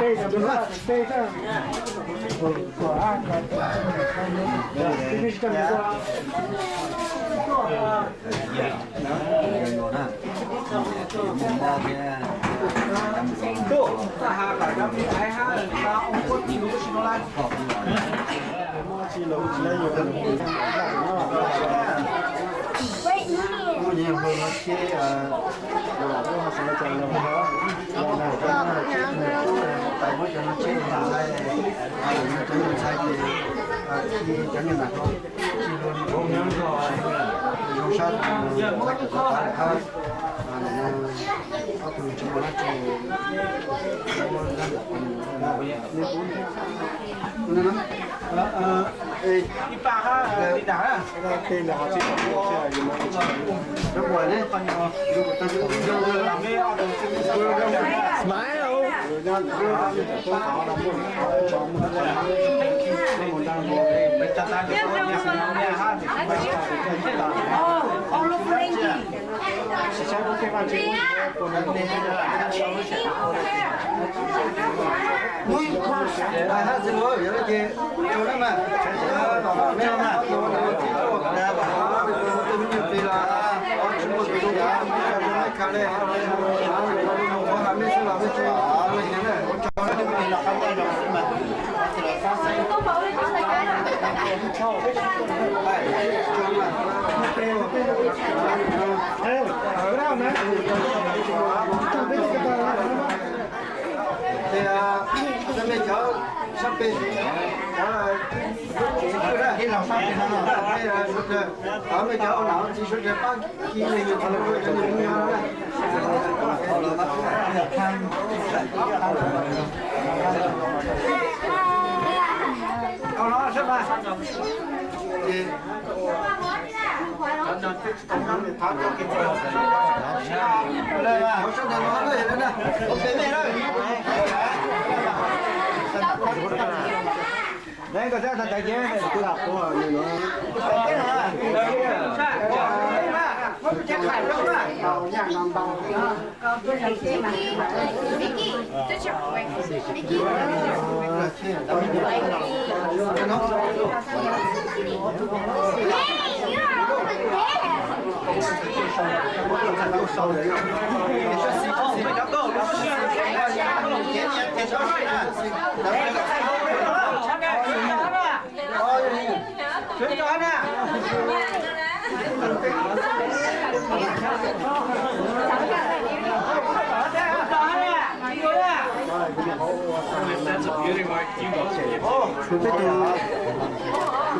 đây là đúng là đây là của ai cái cần Tuh, sah kadang ni ai ha, ta ông có chi lũ chi nó lại. Chi lũ chi lại nhiều hơn. Vậy nữa. Nhiều hơn nó chi là cái họ sẽ chơi lâu đó. Là tại vì cho nó chơi là đây, nó chơi nó sai thì chẳng như là chi luôn không nhớ rồi. Nó sát nó aku cuma nak Ipa ha, di dah lah. Okey lah, cik. Dah buat ni. Smile. Thì bây giờ sắp bên khi làm sao thì nó đây là xuất rồi ở bây giờ ông nào chỉ xuất rồi bao khi mình thằng nó cho mình nhau đấy ông nó sắp ba thì đây mà nó sắp nó đây nữa nè ok mẹ ơi đấy có ra tay nhé tôi học của người nữa cái này chắc phải đâu đó nhà nằm bao con tôi lấy xe mà Vicky tôi chọn quay Vicky Chuyển cho nè.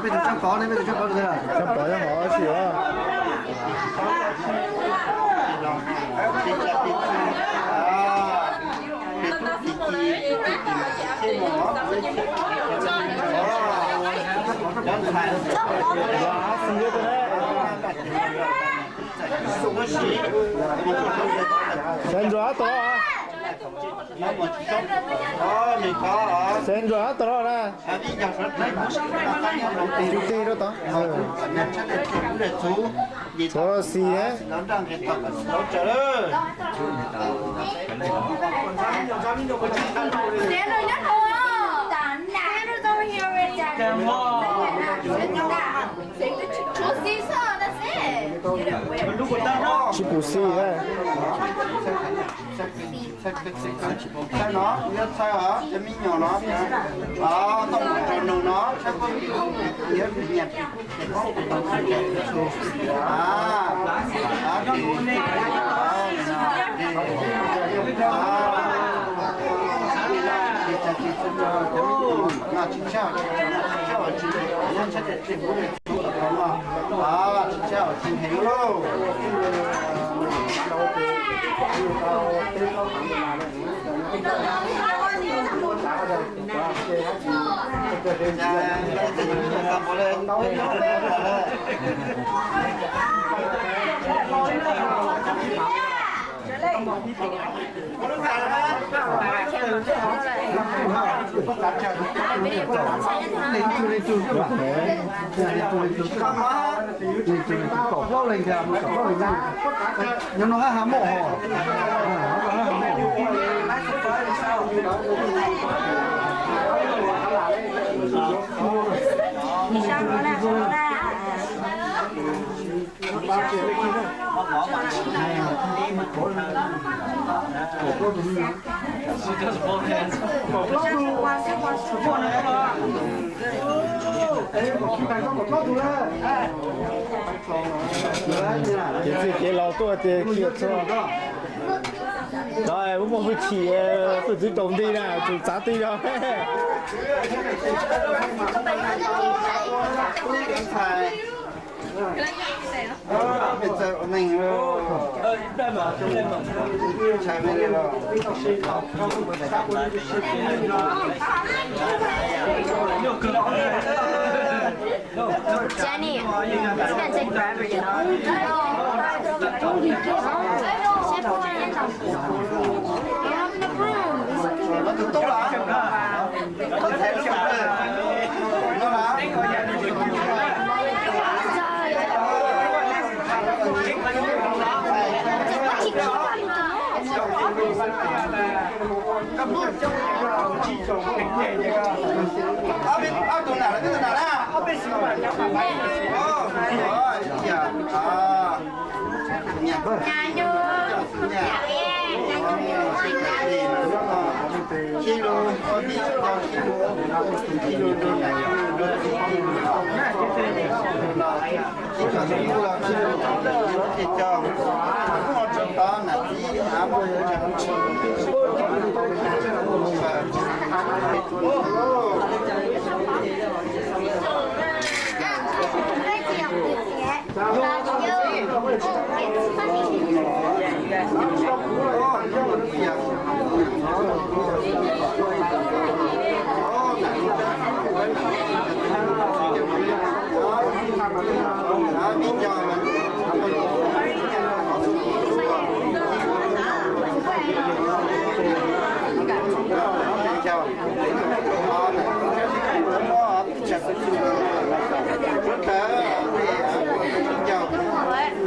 Bây giờ chắc có đấy, bây giờ chắc có được à? Chắc có chắc có chịu à? Sen rõ to à? Sen rõ to ra. Chú tì đó to. Số xì á. Chỉ bù xì đấy. Sai nó, nhớ sai hả? Cho mình nhỏ nó. Tổng tròn nó sẽ có nhớ bị nhạt. 진짜 진행으로 cọc lâu lên kìa, cọc lâu lên nhưng nó há mộ cái lò tua thì kia cho rồi bố phải chỉ phải tự động đi nè tự giá đi đâu bây giờ mình chạy về đây rồi Jenny, it's gonna take forever, you know. nó tự tốt lắm nó thấy nó chậm rồi nó là áo tụi nào là cái tụi nào đó kilo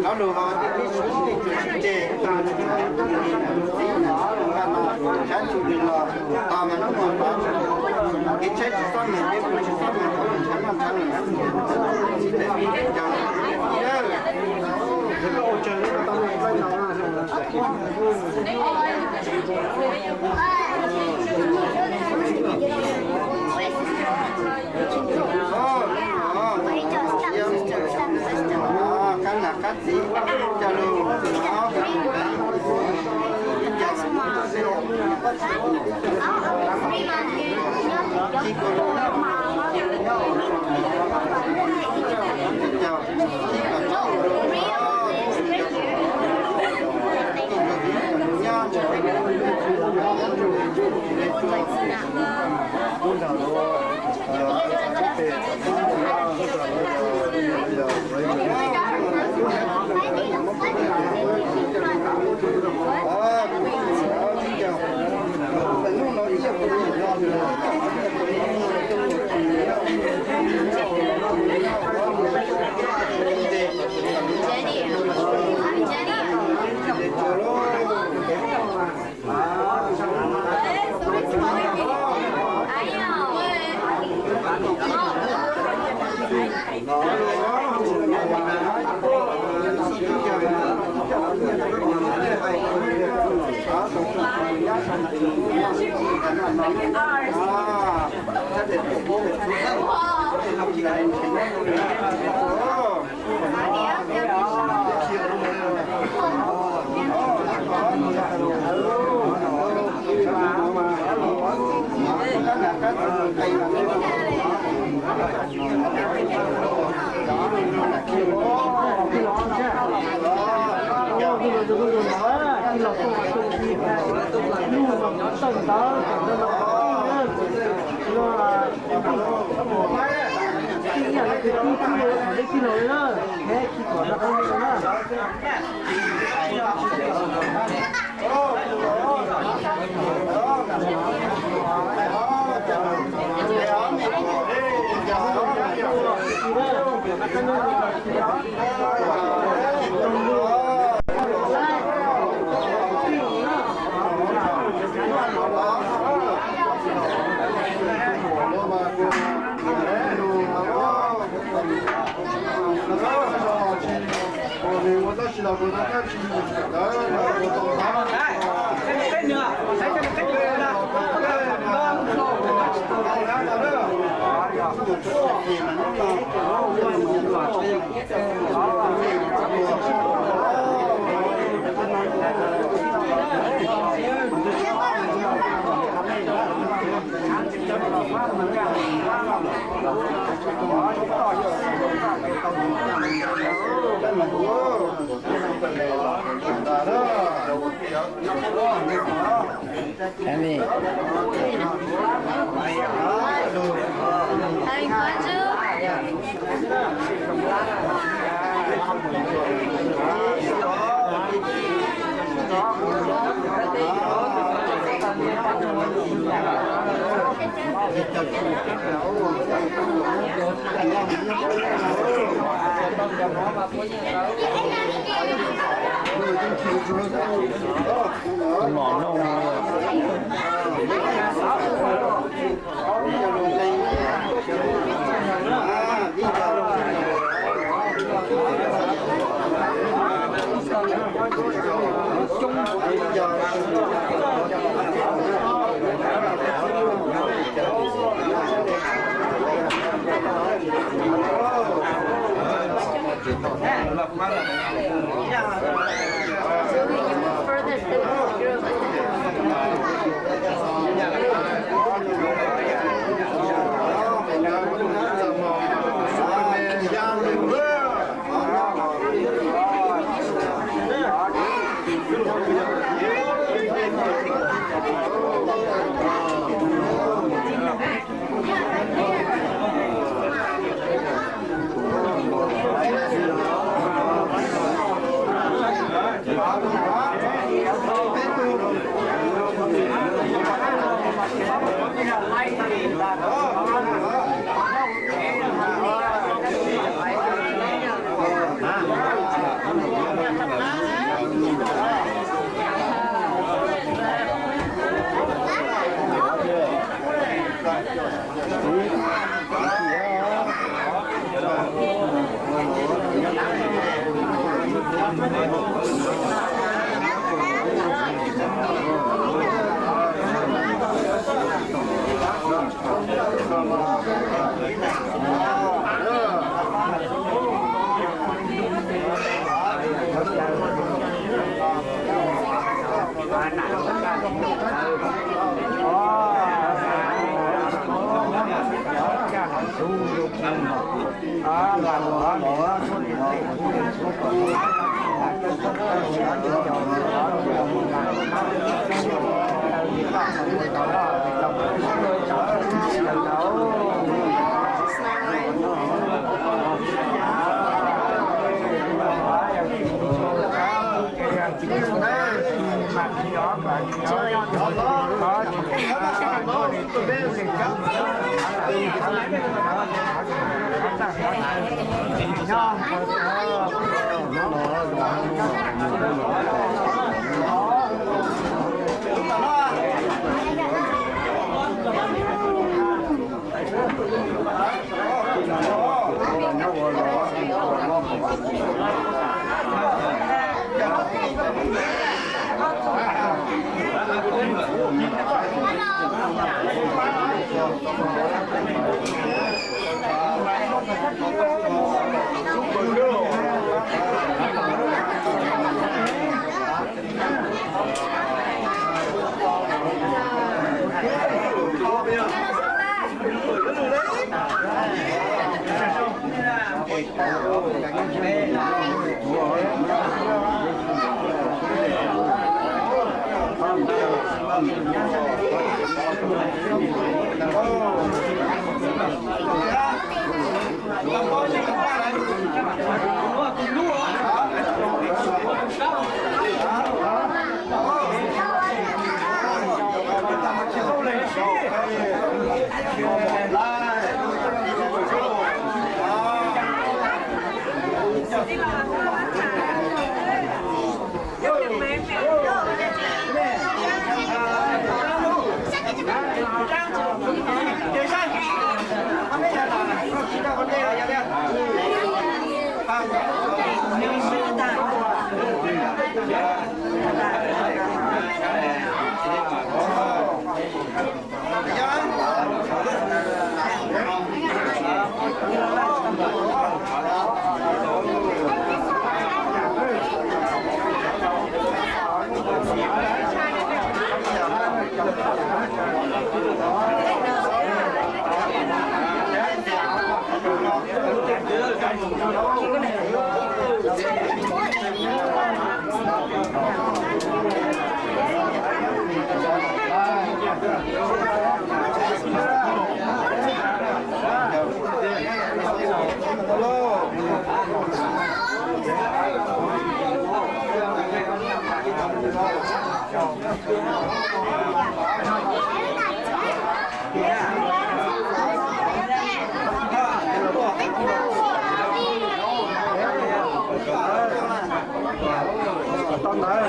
nó được rồi chị trái chủ định là tao mà nó còn đó cái trái chủ tâm mình biết mình chủ tâm mình có mình chán làm sao mình để cho cái ô trời nó tao mình phải nào cắn là cắt gì cho luôn nó Cái nữa, thấy cái nữa là Em đi. Having fun too? Ngon không? So we can move further to the group. Tông đấy.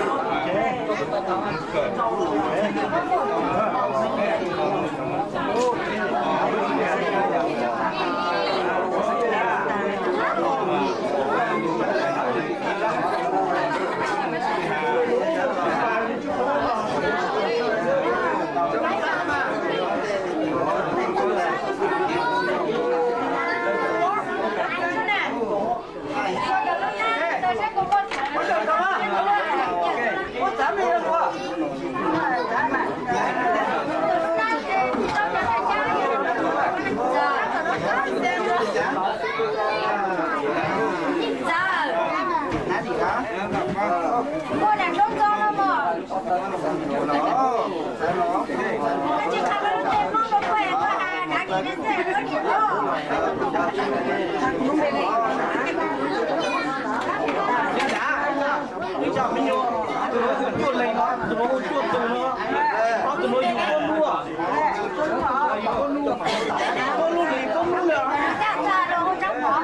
Cô nàng đúng con không ạ? Chị khăn nó tên mong có quen quá à, đã nghĩ đến xe nó nhiều đó. Đi chào mình vô. Chuột lên nó, tụi nó chuột tụi nó. Tụi nó dùng con lúa. Con lúa thì con lúa được. Chắc ra đâu có chắc bỏ.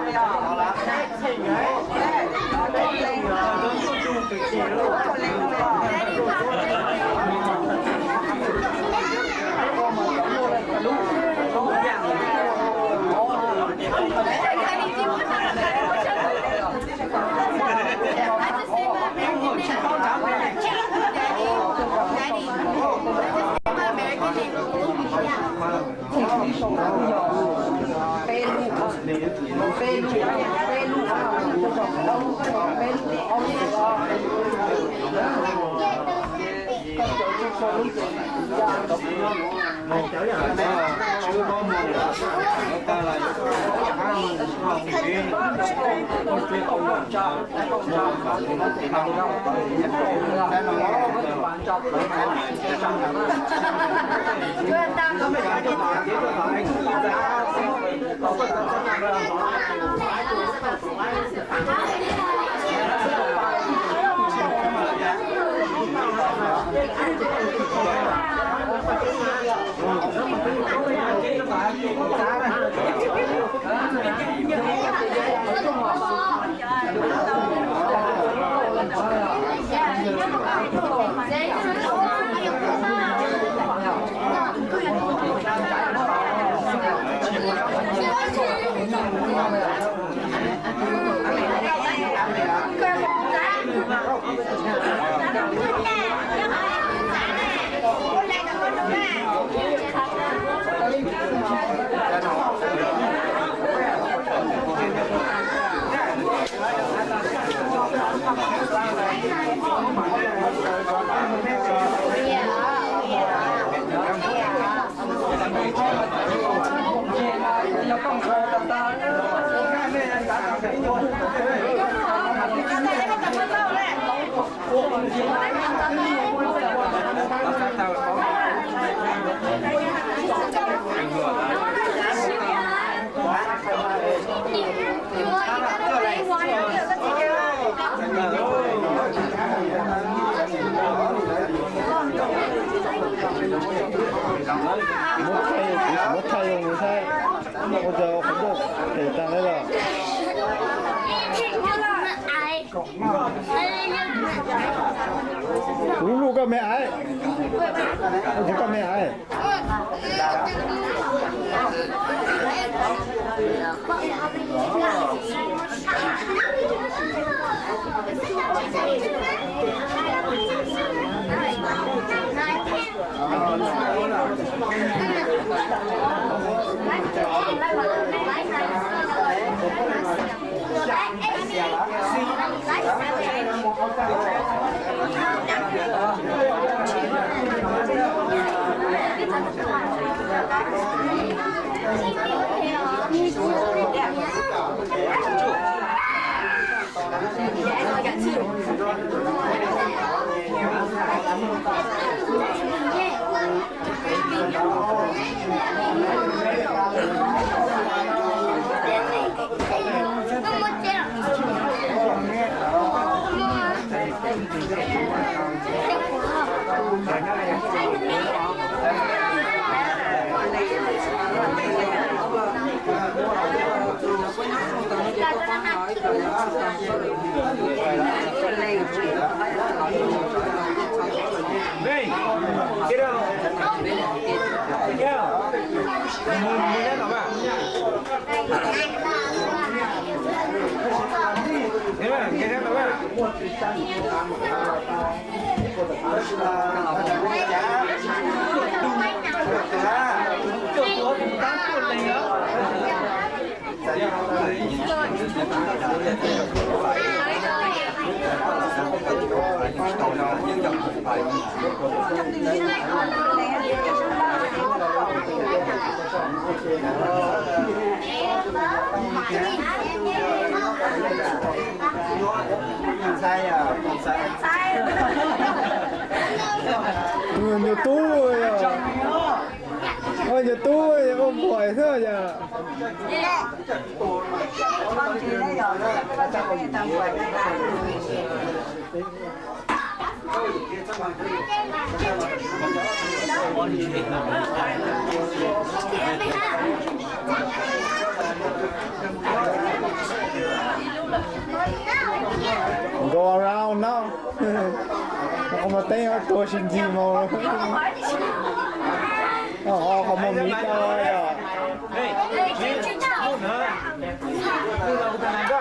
못해요, 못해. 어제 한국 일단에다. Lulu mẹ ấy. Chỉ có mẹ ấy. Hãy subscribe cho kênh Ghiền Mì Gõ để không bỏ lỡ những video hấp dẫn. Đây, kia đâu? Kia đâu? Muốn nhét nào bạn? Thế mà, kia nào bạn? Sai à, không sai. Nhiều túi à. Ôi nhiều túi ôm bỏi thôi à. Go around now. Ông mà tên họ tôi xin gì mà họ không muốn biết đâu à. Đây, một nữa. Bây giờ cái này cơ.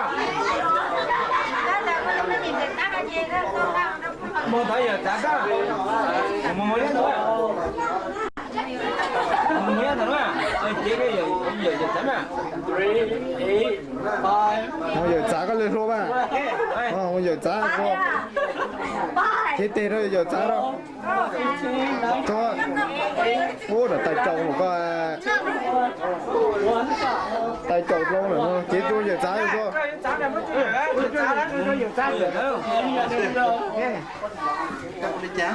Một thấy giờ trả cơ. Một mới đến nữa. Một mới đến nữa. Chế cái giờ trả mà. 3, 8. Ông giờ trả cái lượt số ba. Ông giờ trả số. Thế tiền thôi giờ trả đâu. Thôi. Ô là tay trâu một cái. Tay trâu luôn rồi. Chế tôi giờ trả được không? Trả là mất chuyện. Trả đó, tôi giờ trả được đâu. Đi chán.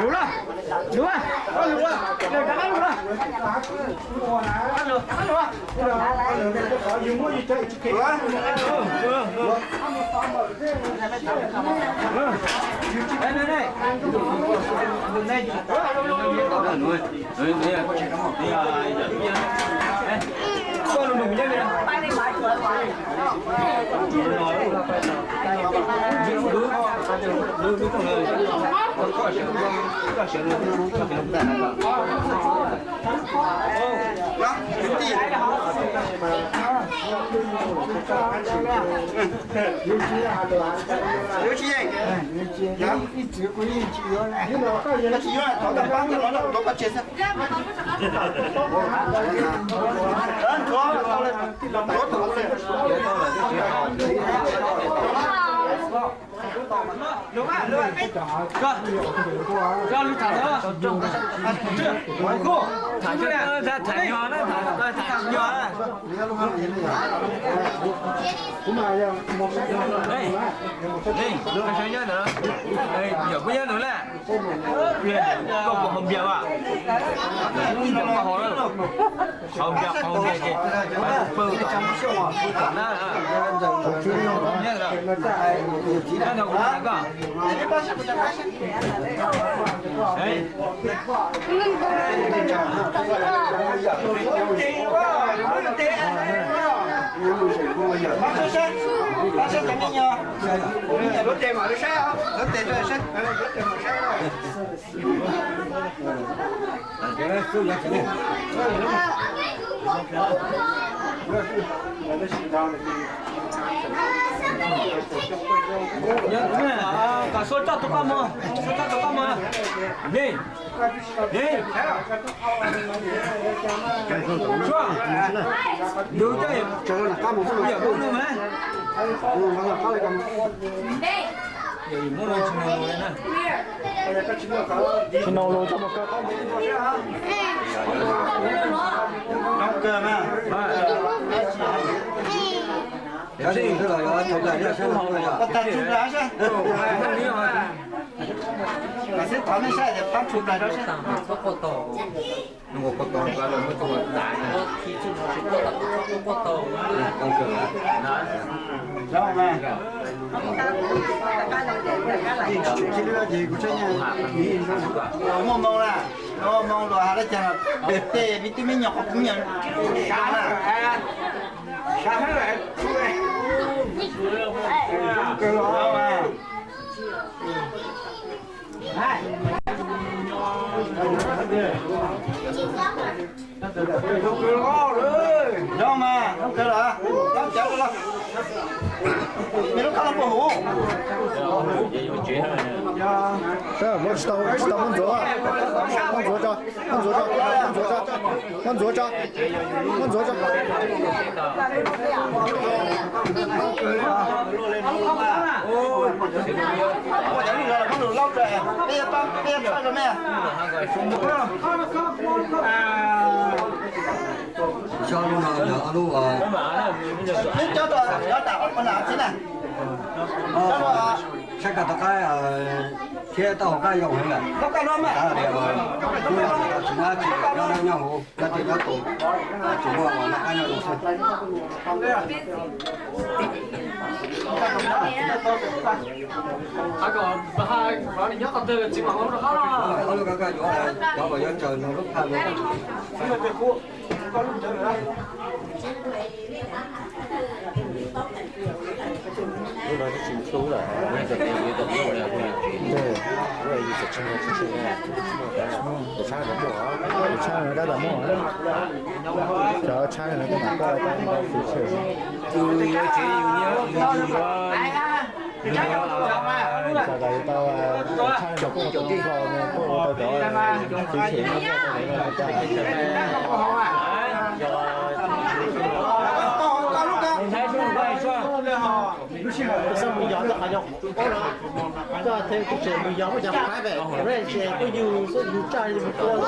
Đủ rồi, đủ rồi, đủ rồi, để cả ăn đủ rồi. Ăn được, ăn được. Đây, đây, đây. Đừng đây. Con đừng nhớ đi.刘七，一直规定几元来，那几元，到咱帮着了，多把钱噻。Đúng à, đúng à. Cho lúc thả đó. Chưa. Cô, thả chưa nè. Thả nhỏ đó, thả nhỏ đó. Đây. Đây, cái chơi nhớ nữa. Đây, giờ có nhớ nữa nè. Có một hồng biều à. Không có hồ đâu. Hồng biều kìa. Phải phương tổng. Tổng đó. Nhớ rồi. Nó đâu có nè cơ. Đấy. Bác sẽ cầm đi nhờ. Rút tiền mà cái xe không? Rút tiền rồi xe. Rút tiền mà xe rồi. cả số cho tụi con mà đi đi đủ chơi chơi là cá một cái giờ cũng được mà là cá lại cầm giờ muốn nói chuyện nào nữa Xin nấu lô cho một cái nấu cơm à cái gì cái loại chụp lại nữa xem không là bắt chụp lại xem mà sẽ thoáng nó sẽ để bắt chụp lại đó xem nó có cột tông cái là mới tông đại con cửa đâu mà chỉ là gì của chơi nhà mong mong là mong rồi đó chẳng là tê vitamin nhỏ cũng nhận sáng à sáng rồi cái đó mà đâu mà không cái đó không chở đâu mình nó không có hủ这我知道焖左啊，焖左招，焖左招，焖左招，焖左招，焖左招。我讲你了，我都捞着，别穿什么呀？sao luôn nào nhớ luôn à你叫做要打我拿进来，叫做chắc cả cái kia tàu cái dòng này nó cái đó mà. đã đẹp rồi chúng ta chỉ cho nhau ra thì nó tụ chúng ta còn nó cái nhau được còn hai bảo nhớ con tư chỉ mà không được hết có lúc cái chỗ này chỗ vào trời nó lúc hai lúc lúc đó thì chịu số là bây giờ thì bây giờ cũng là对，我也一直吃的吃的，有啥人不好？有差人家怎么玩？只要差人跟哪个单个飞去。giờ này tao差人跟我同地方呢，不我到咗飛去sao mình dọn được nhọc có thêm cái chuyện mình dọn cái phải về rồi chuyện có nhiều số nhiều trai một con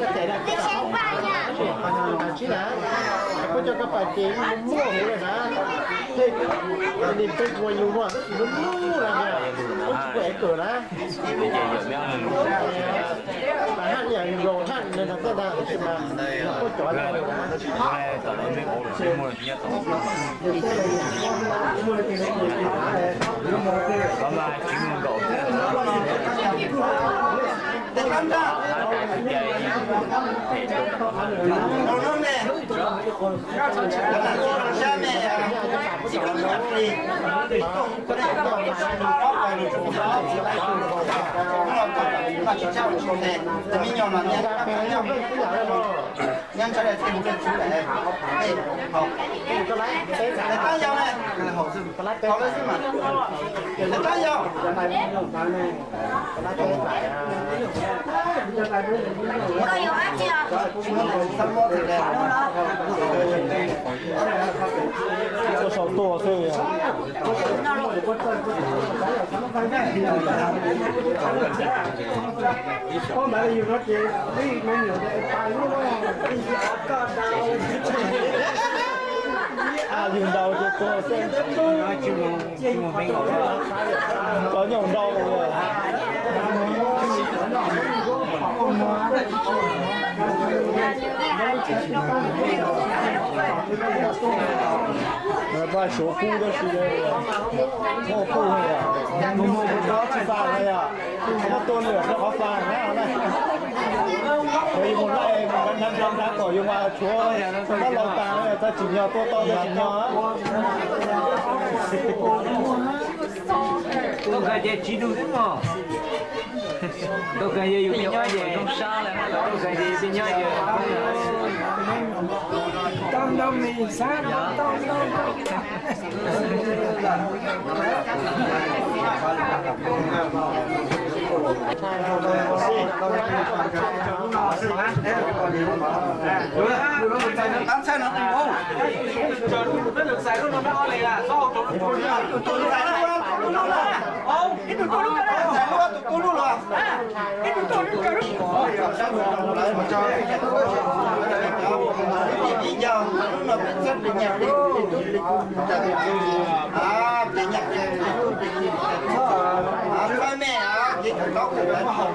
có thể là cái sao chỉ là có cho các bạn chị mua hiểu rồi hả thì niềm tin của nhiều quá nó mua là nó khỏe cửa đó mà hát nhà rồi hát nên là cái nào thì mà có chỗ này được Để làm ra. Nó ngon nè. Cha mẹ chỉ có nhập đi. Có thể có một cái có vài người phụ đó chỉ lại cùng một mà chỉ trao được này. Thì mình nhỏ là nhé. Nhân cho đây thì một cái chú này. Đây, học. Để tăng dầu này. Học sư. Học lên sư mà. Để tăng dầu. Có yêu ác chưa? có 少多岁啊？我买了有个姐，你们有的大路啊，用到就多些，có nhổn đau rồi. Ba số khu đó thì mua khu này à, mua đó chỉ vàng này à, nó tôn lửa nó có vàng này này. Bởi một loại mình vẫn đang đang có dùng mà chúa nó lâu tàng này ta chỉ nhờ to to ta chỉ nhờ. Tôi cái gì chỉ đủ đúng không? Tôi cái gì dùng nhau gì không sao là tôi cái gì dùng nhau gì Tông đông thì sát tông tám xe nó tìm không? Nó được xài luôn nó mới này là do Tôi xài nó là ông cái tụi tôi lúc đó xài nó tôi luôn rồi. cái tụi tôi lúc đó Bây giờ nó rất là nhạc đi. À, để nhạc thôi mẹ à, cái đó cũng phải học.